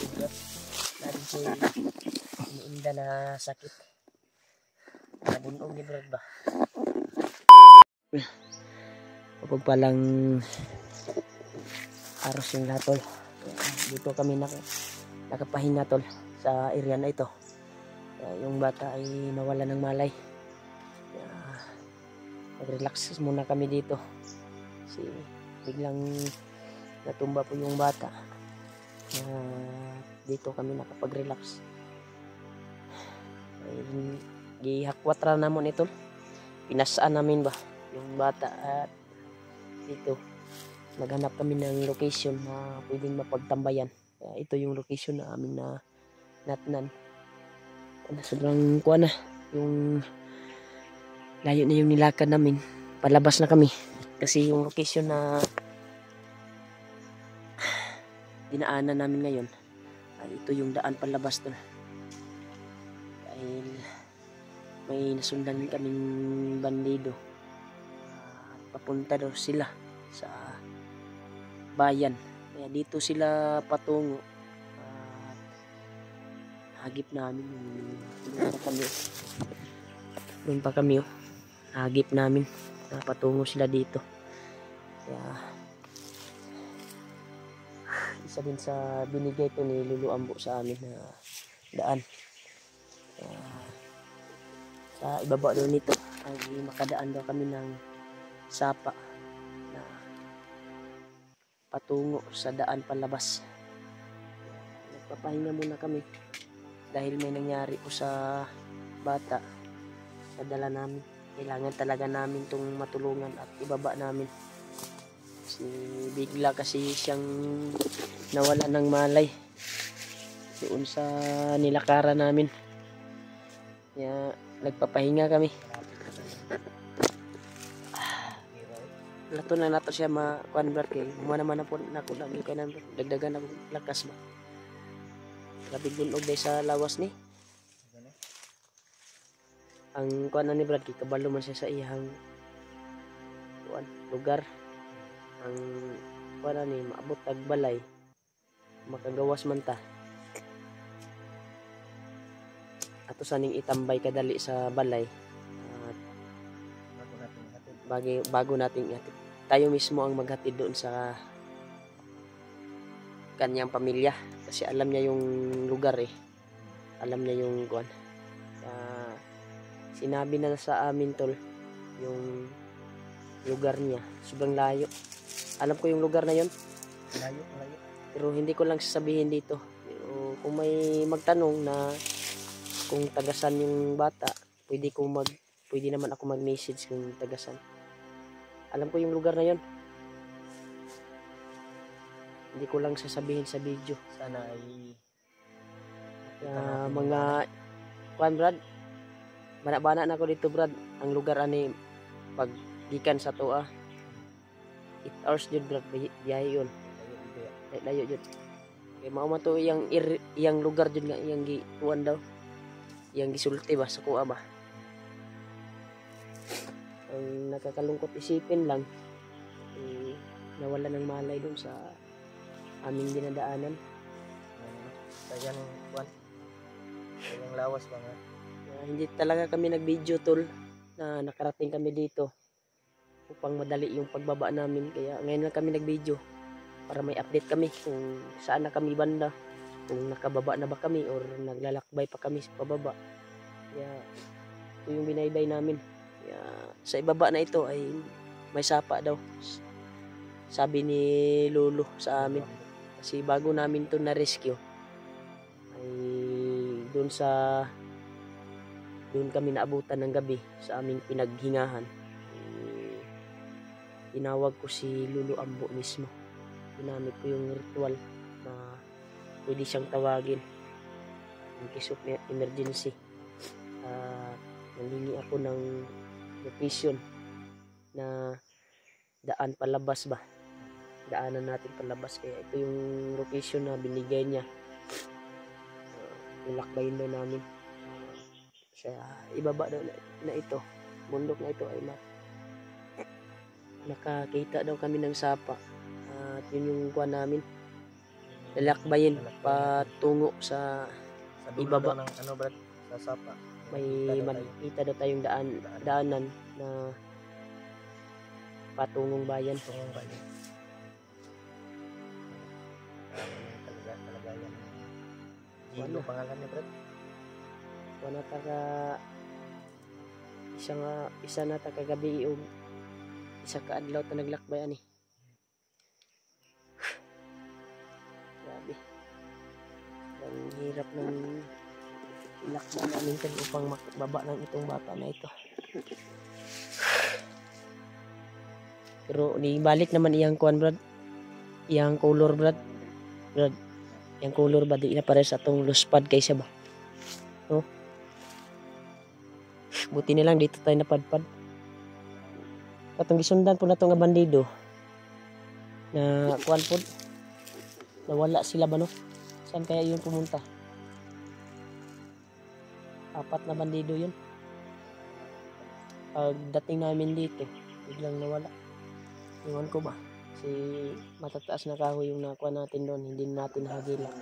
Narin ko iniinda na sakit. Nabunog ni Brad ba? Kapag palang aros yung latol. Dito kami nakapahinga tol sa area na ito. Yung bata ay nawala ng malay. Mag-relax muna kami dito. Kasi biglang natumba po yung bata. Dito kami nakapag-relax. Gihakwatra namon ito. Pinasaan namin ba yung bata at dito naghanap kami ng location na pwedeng mapagtambayan. Ito yung location na amin na natnan. Sobrang kuha na yung layo na yung nilakad namin. Palabas na kami kasi yung location na dinaanan namin ngayon ay ito yung daan palabas doon. Dahil may nasundan kaming bandido. Papunta daw sila sa bayan. Kaya dito sila patungo. Hagip namin doon pa kami hagip namin patungo sila dito. Kaya isa din sa binigay to ni Lulu Ambo sa amin na daan. Sa ibaba doon nito ay makadaan daw kami ng sapa na patungo sa daan palabas. Nagpapahinga muna kami dahil may nangyari po sa bata. Sadala namin, kailangan talaga namin itong matulungan at ibaba namin. Kasi bigla kasi siyang nawala ng malay doon sa nilakaran namin. Kaya nagpapahinga kami. Lato na nato siya makuan brad kay naman po nako lagi kay nang dagdagan ako lakas ba. Labig bunog day sa lawas ni. Ang kuan ni brad kay kabalo man siya sa iyang kuan lugar. Ang kuan ni maabot tag balay makagawas man ta. Ato saning itambay kadali sa balay. Bago nating ihatid. Tayo mismo ang maghatid doon sa kanyang pamilya kasi alam niya yung lugar alam niya yung kuan. Sinabi na sa amin tol yung lugar niya, sobrang layo. Alam ko yung lugar na yon, layo pero hindi ko lang sasabihin dito. Pero kung may magtanong na kung tagasan yung bata, pwede naman ako mag-message kung tagasan. Alam ko yung lugar na yon. Hindi ko lang sasabihin sa video. Sana ay mga kuan brad. Bana-bana na ako dito brad. Ang lugar ani pag gikan sa toa 8 hours jud brad biyahe yun. Layo jud. Kay mao man to iyang lugar jud nga iyang gituan daw. Iyang gisulti ba sa kuha ba. Ang nakakalungkot isipin lang nawala ng malay doon sa aming dinadaanan. Sayang buwan. Sayang lawas ba nga. Hindi talaga kami nag-video tol na nakarating kami dito upang madali yung pagbaba namin. Kaya ngayon lang kami nag-video para may update kami kung saan na kami banda, kung nakababa na ba kami or naglalakbay pa kami sa pababa. Kaya ito yung binaybay namin. Kaya sa ibaba na ito ay may sapa daw, sabi ni Lolo sa amin. Kasi bago namin to na rescue ay doon kami naabutan ng gabi sa aming pinaghingahan. Tinawag ko si Lulu Ambo mismo. Ginamit ko yung ritual na pwede siyang tawagin in case of emergency. Nalingi ako ng location na daan palabas ba, daanan natin palabas. Kaya ito yung location na binigay niya. Nilakbayin daw namin sa ibaba daw na ito, bundok na ito ay nakakita daw kami ng sapa at yun yung kuha namin, lalakbayin patungo sa Sa dulo ibaba. daw ng ano brad, sa sapa. May Makikita daw tayo. makikita daw tayong daanan na patungong bayan. Tungong bayan. Kalagayan. Gino pangalan niya brad. Wala ta ka isa na ta kagabi og isa ka adlaw ta naglakbay ani. Grabe. Ang hirap ng ilakbay namin tol upang makababa ng itong bata na ito. Pero balik naman iyang kuan brad. Iyang color brad. Brad. Iyang color ba di na pare sa atong luspad kaysa ba. No? Buti nilang dito tayo napadpad. Katong gisundan po na itong bandido na kuan po nawala sila ba no? Saan kaya yun pumunta? 4 na bandido yun. Pagdating namin dito biglang nawala. Iwan ko ba? Si matataas na kahoy yung nakuha natin doon, hindi natin hagilan.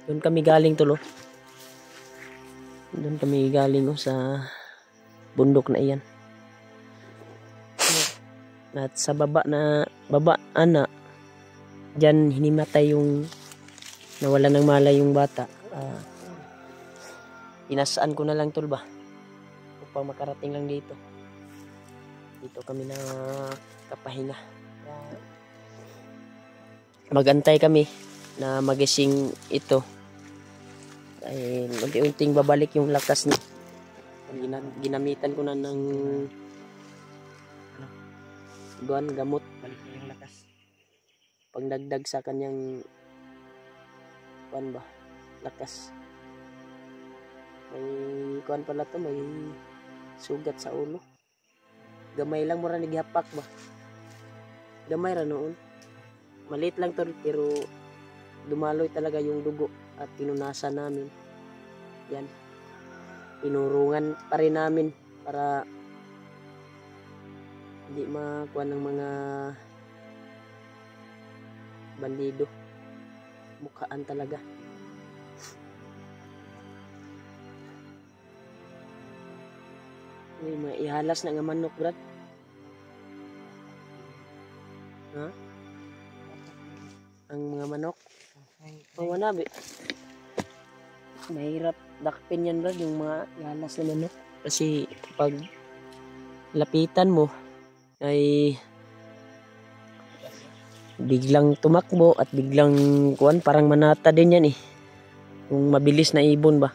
Doon kami galing tulo. Doon kami galing sa bundok na iyan. At sa baba ana diyan hinimatay yung nawala ng malay yung bata. Inasaan ko na lang tol ba upang makarating lang dito. Dito kami na kapahinga. Magantay kami na magising ito. Dahil unti-unting babalik yung lakas niya. Ginamitan ko na ng gamot. Balik na yung lakas. Pagdagdag sa kanyang lakas. May kuan pala to, may sugat sa ulo. Gamay lang mura naghapak ba. Gamay ra noon. Maliit lang to pero dumaloy talaga yung dugo at pinunasan namin. Yan. Pinurungan pa rin namin para hindi makuha ng mga bandido. Mukhaan talaga. May ihalas na nga manok brad. Ha? Ang mga manok. Wala ba? Mahirap dakpin yan brad yung mga ihalas na manok. Kasi pag lapitan mo ay biglang tumakbo at biglang kuan parang manata din yan eh. Kung mabilis na ibon ba.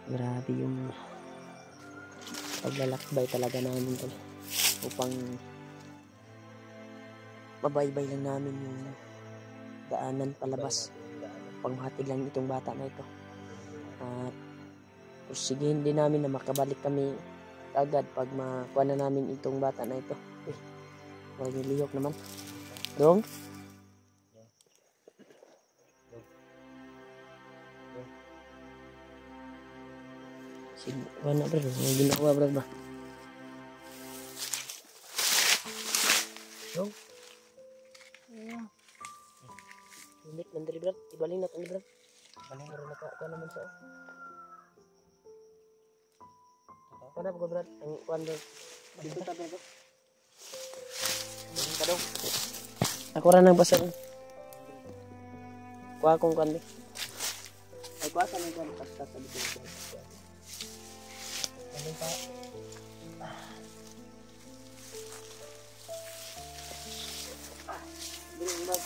Grabe yung paglalakbay talaga namin tol. Upang mabaybay lang namin yung daanan palabas. Panghatid lang itong bata na ito. At pusigihin din namin na makabalik kami agad pag makuha na namin itong bata na ito. Huwag nilihok naman. Dong? Sige, wala bro. May ginawa bro ba? Dong? Ulit mandali bro. Ibaling na ito bro. Ibaling na rin ako naman siya. Ako na bro bro. Ang kuhan bro. Dito tabi bro. Ibaling ka daw. Ako rin ang pasal. Kuha akong kuhan bro. Ay kuha ka ng kuhan. Pasta sa dito bro. Ibaling pa. Ibaling bro.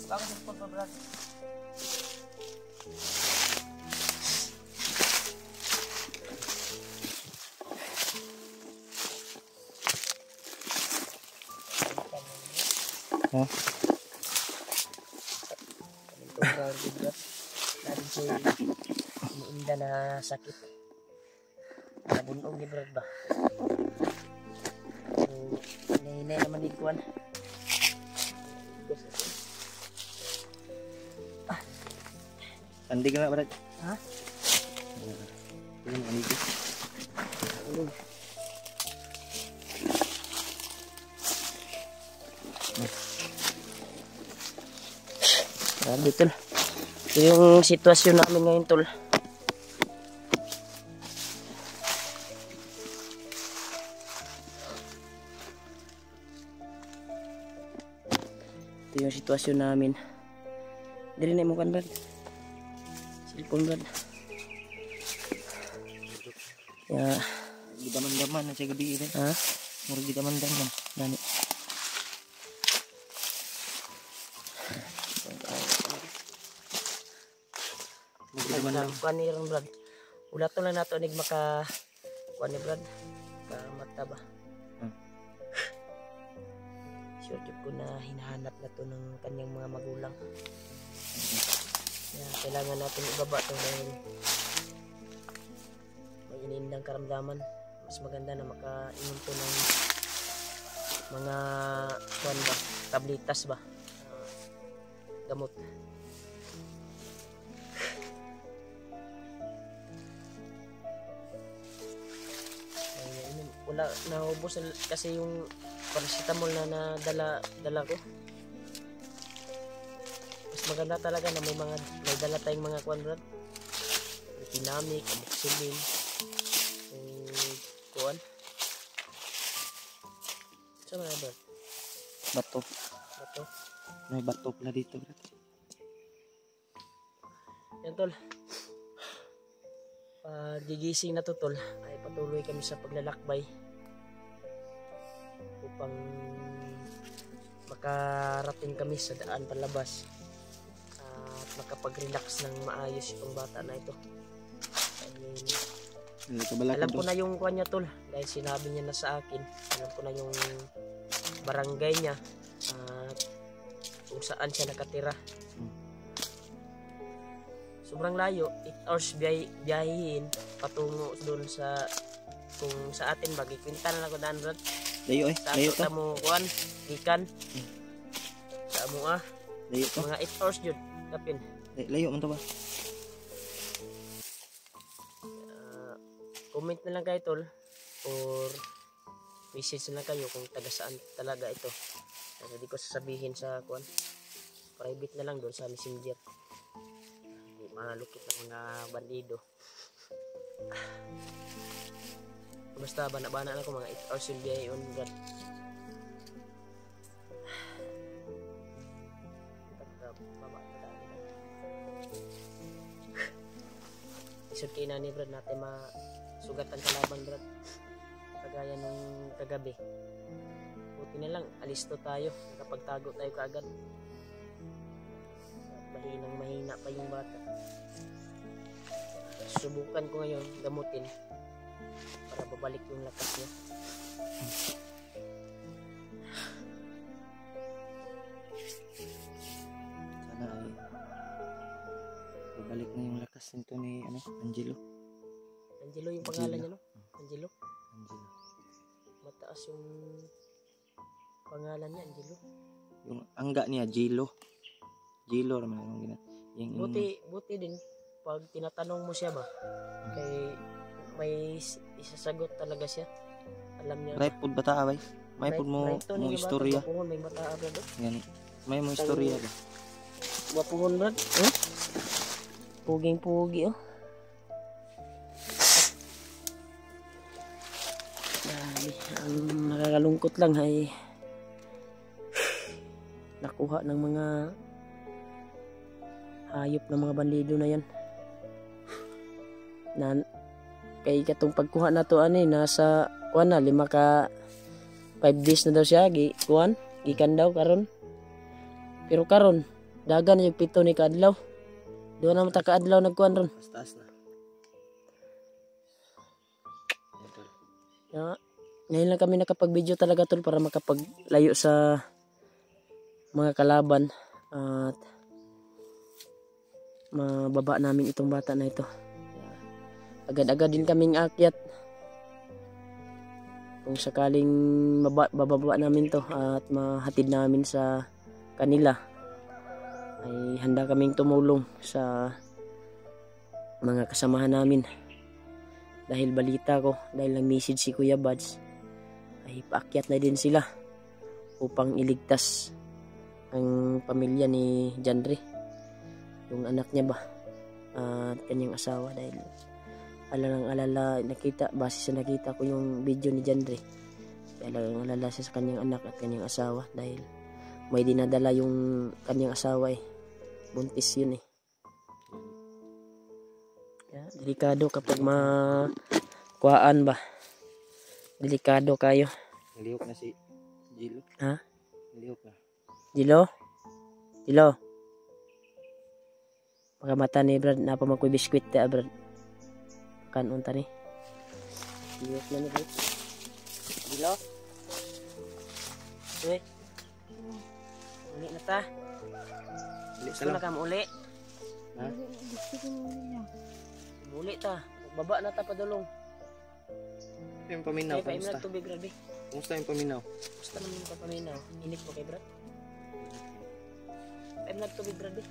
Bakit yung pagbabrad? Ha? Ito brad, narin siya iniinda na sakit. bunog ni Brad ba. So, hinay naman din kuan. Andi ka na, Brad. Ha? Andi ka. Ano? Grabe tol. Ito yung sitwasyon namin ngayon tol. Ito yung sitwasyon namin. Dili na mo kan Brad. Cellphone Brad. Ya. Gidaman-daman na siya gabi rin. Ha? Mura gidaman-daman. Dani. Kuan ni ron Brad. Ulat to lang nato nig maka kuan ni Brad. Ka mata ba. Sure tip ko na hinahanap na to ng kanyang mga magulang. Kaya kailangan natin ibaba to dahil may iniindang karamdaman. Mas maganda na makainom to ng mga kuan ba, tablitas ba, gamot. Wala, naubos kasi yung paracetamol na dala ko. Mas maganda talaga na may dala tayong mga kuan Brad. Tinamik, amoxicillin, kuan. Saan na Brad? Bato. Bato. May bato pala dito, Brad. Yan tol. Gigising na to tol, ay patuloy kami sa paglalakbay upang makarating kami sa daan palabas at makapag-relax ng maayos yung bata na ito. Alam ko na yung kuha niya tol, dahil sinabi niya na sa akin. Alam ko na yung barangay niya at kung saan siya nakatira. Sobrang layo, 8 hours biyahihin patungo doon sa kung sa atin ba gikwinta na ako daan Brad. Layo layo sa mo kuan ikan. Sa mo layo to. Mga 8 hours jud kapin. Layo man to ba? Comment na lang kayo tol or message na lang kayo kung taga saan talaga ito. Hindi ko sasabihin sa kuan. Private na lang doon sa Messenger. Malukit ng mga bandido. Basta bana-bana na ako mga 8 hours yung biyahe on Brad. Isod kayo na ni Brad natin masugatan kalaban Brad. Kagaya nung kagabi. Buti na lang, alisto tayo. Nakapagtago tayo kaagad. Mahina pa yung bata. Subukan ko ngayon gamutin para babalik yung lakas niya. Sana ay babalik na yung lakas nito ni Angelo. Angelo yung pangalan niya no? Angelo. Mataas yung pangalan niya, Angelo. Yung angga niya Gilo. Gilo naman ang ginat. Buti din pag tinatanong mo siya ba, kay may isasagot talaga siya. Alam niya. May pud bata ba? May pud mo istorya. May bata ba do? Gani. May mo istorya ba? Wapuhon Brad. Puging-pugi Ang nakakalungkot lang ay nakuha ng mga hayop ng mga bandido na yan. Kay katong pagkuha na to nasa 5 ka 5 days na daw siya gikan daw karon. Pero karon dagan yung 7 ni kaadlaw. Doon na mata kaadlaw nagkuhan ron. Taas na. Ngayon lang kami nakapag-video talaga tol para makapaglayo sa mga kalaban at mababa namin itong bata na ito. Agad-agad din kaming akyat kung sakaling bababa namin to at mahatid namin sa kanila, ay handa kaming tumulong sa mga kasamahan namin. Dahil balita ko, dahil nag-message si Kuya Buds, ay paakyat na din sila upang iligtas ang pamilya ni Jandre, yung anak niya ba at kanyang asawa. Dahil alala nakita, base sa nakita ko yung video ni Jandre, alala siya sa kanyang anak at kanyang asawa, dahil may dinadala yung kanyang asawa buntis yun delikado kapag makuhaan ba, delikado kayo. Nilihok na si Jilo. Ha? Nilihok na. Jilo pagkamata ni Brad napa magkuy biskwit ta Brad kanon ta ni nilihok na ni Brad. Jilo uli na ta. Gusto na ka mauli? Ha? Muli ta. Baba na ta padulong. Yung paminaw, kumusta? Tubig, grabe. Kumusta yung paminaw? Kumusta naman yung paminaw? Init mo kay Brad? Time nagtubig, grabe.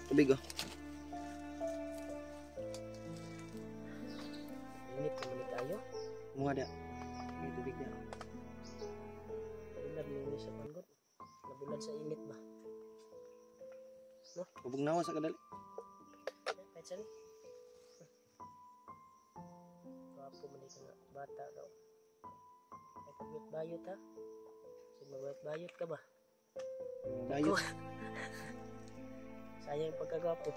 Tubig Init naman tayo. Mga da. May tubig na. Bulan mo sa panggot. Nabulan sa init ba? No? Hubog nawa sa kadali. Kahit saan kapo man ka bata daw. Ay pagbayot ha? Sige magbayot ka ba? Bayot. Sayang pagkagapo.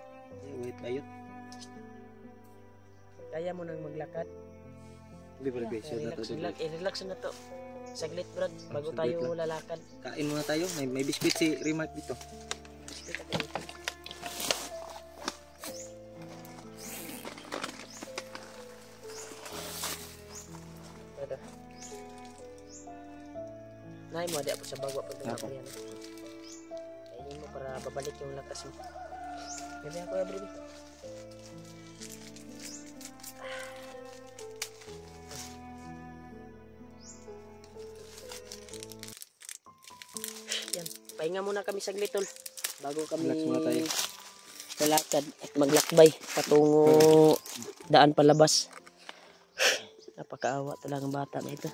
Bayot. Kaya mo nang maglakad? Hindi pala guys. Relax na to. Saglit Brad, bago Saglit tayo lang. lalakad. Kain muna tayo. May biscuit si Remark dito. Biscuit ako dito. Ito. Nay mo, di ako sa bagwa pag Ako. yan. Kainin mo para babalik yung lakas mo. Gabi ako ya, Brady. Yan, pahinga muna kami saglit tol bago kami Relax muna tayo. lalakad at maglakbay patungo daan palabas. Napakaawa talagang bata na ito.